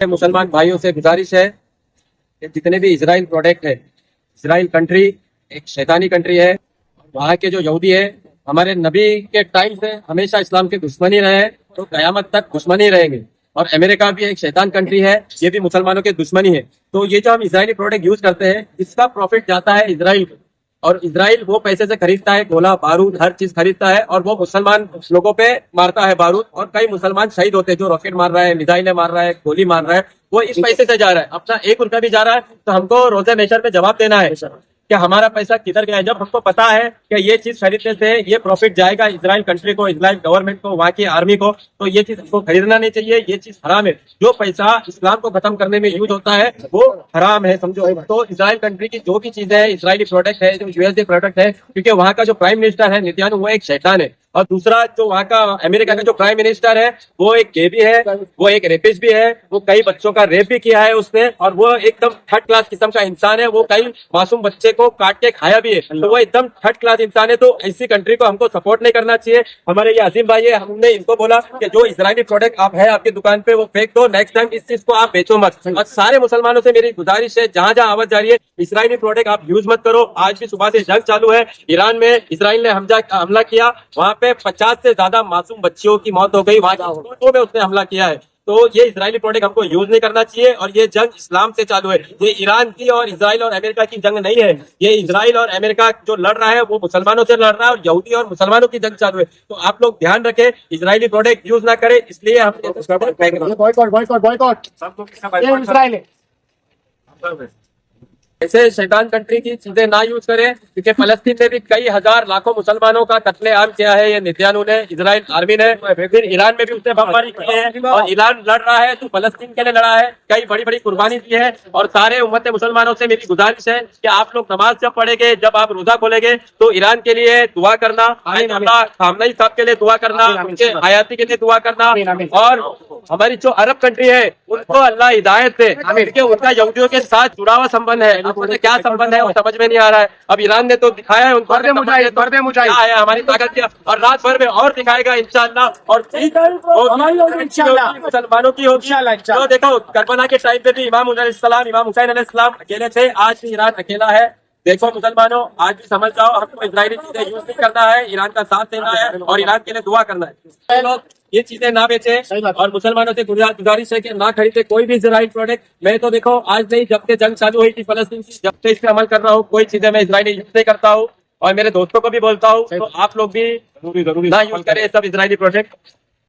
मुसलमान भाइयों से गुजारिश है कि जितने भी इजराइल प्रोडक्ट है, इजराइल कंट्री एक शैतानी कंट्री है। वहाँ के जो यहूदी है हमारे नबी के टाइम से हमेशा इस्लाम के दुश्मन ही रहे हैं, तो कयामत तक दुश्मन ही रहेंगे। और अमेरिका भी एक शैतान कंट्री है, ये भी मुसलमानों के दुश्मनी है। तो ये जो हम इजरायली प्रोडक्ट यूज करते हैं, इसका प्रॉफिट जाता है इजराइल को, और इजराइल वो पैसे से खरीदता है, गोला बारूद हर चीज खरीदता है, और वो मुसलमान लोगों पे मारता है बारूद। और कई मुसलमान शहीद होते हैं, जो रॉकेट मार रहा है, मिसाइलें मार रहा है, गोली मार रहा है, वो इस पैसे से जा रहा है। अपना 1 रुपया भी जा रहा है तो हमको रोजे मेशर पे जवाब देना है कि हमारा पैसा किधर गया है। जब हमको पता है कि ये चीज खरीदने से ये प्रॉफिट जाएगा इजराइल कंट्री को, इजराइल गवर्नमेंट को, वहाँ की आर्मी को, तो ये चीज हमको खरीदना नहीं चाहिए। ये चीज हराम है। जो पैसा इस्लाम को खत्म करने में यूज होता है वो हराम है, समझो। तो इजराइल कंट्री की जो भी चीजें है, इजरायली प्रोडक्ट है, जो यूएसडी प्रोडक्ट है, क्योंकि वहाँ का जो प्राइम मिनिस्टर है नेतन्याहू, वो एक शैतान है। और दूसरा जो वहाँ का अमेरिका का जो प्राइम मिनिस्टर है वो एक गे भी है, वो एक रेपिस्ट भी है, वो कई बच्चों का रेप भी किया है उसने, और वो एकदम थर्ड क्लास किस्म का इंसान है। वो कई मासूम बच्चे को काट के खाया भी है, तो वो एकदम थर्ड क्लास इंसान है। तो ऐसी कंट्री को हमको सपोर्ट नहीं करना चाहिए। हमारे ये अजीम भाई है, हमने इनको बोला कि जो इजरायली प्रोडक्ट आप है आपकी दुकान पे वो फेंक दो, नेक्स्ट टाइम इस चीज को आप बेचो मत। और सारे मुसलमानों से मेरी गुजारिश है, जहां जहां आवाज जा रही है इजरायली प्रोडक्ट आप यूज मत करो। आज भी सुबह से जंग चालू है, ईरान में इजराइल ने हमला किया, वहां पे 50 से ज्यादा मासूम बच्चियों की मौत हो गई, वहां में उसने हमला किया है। तो ये इजरायली प्रोडक्ट हमको यूज नहीं करना चाहिए। और ये जंग इस्लाम से चालू है, ये ईरान की और इजराइल और अमेरिका की जंग नहीं है। ये इजराइल और अमेरिका जो लड़ रहा है वो मुसलमानों से लड़ रहा है, और यहूदी और मुसलमानों की जंग चालू है। तो आप लोग ध्यान रखें, इजरायली प्रोडक्ट यूज ना करें, इसलिए हम ऐसे शैतान कंट्री की चीजें ना यूज करें, क्योंकि फलस्तीन में भी कई हजार लाखों मुसलमानों का कत्लेआम किया है ये नेतन्याहू ने, इजराइल आर्मी ने। फिर ईरान में भी उसने बमबारी की है, और ईरान लड़ रहा है तो फलस्तीन के लिए लड़ा है, कई बड़ी बड़ी कुर्बानी दी है। और सारे उम्मत मुसलमानों से मेरी गुजारिश है कि आप लोग नमाज जब पढ़ेंगे, जब आप रोजा खोलेंगे, तो ईरान के लिए दुआ करना, खामनेई साहब के लिए दुआ करना, उनके हयाती के लिए दुआ करना। और हमारी जो अरब कंट्री है उनको अल्लाह हिदायत दे, क्योंकि उनका यहूदियों के साथ जुड़ा हुआ संबंध है। उनसे क्या संबंध है वो समझ में नहीं आ रहा है। अब ईरान ने तो दिखाया है उनको, क्या है हमारी ताकत क्या, और रात भर में और दिखाएगा इंशाअल्लाह। और मुसलमानों की होगी। तो देखो करबला के टाइम पे भी इमाम हुसैन अलैहिस्सलाम अकेले थे, आज भी ईरान अकेला है। देखो मुसलमानों, आज भी समझ जाओ, हमको इजरायली चीजें यूज नहीं करना है, ईरान का साथ देना है और ईरान के लिए दुआ करना है। लोग ये चीजें ना बेचे, और मुसलमानों से गुजारिश है कि ना खरीदे कोई भी इजराइल प्रोडक्ट। मैं तो देखो आज नहीं, जब से जंग चालू हुई थी फलस्तीन की, जब से इस पे अमल कर रहा हूँ, कोई चीजें मैं इजरायली यूज नहीं करता हूँ, और मेरे दोस्तों को भी बोलता हूँ। तो आप लोग भी ना यूज करें सब इजरायली प्रोडक्ट।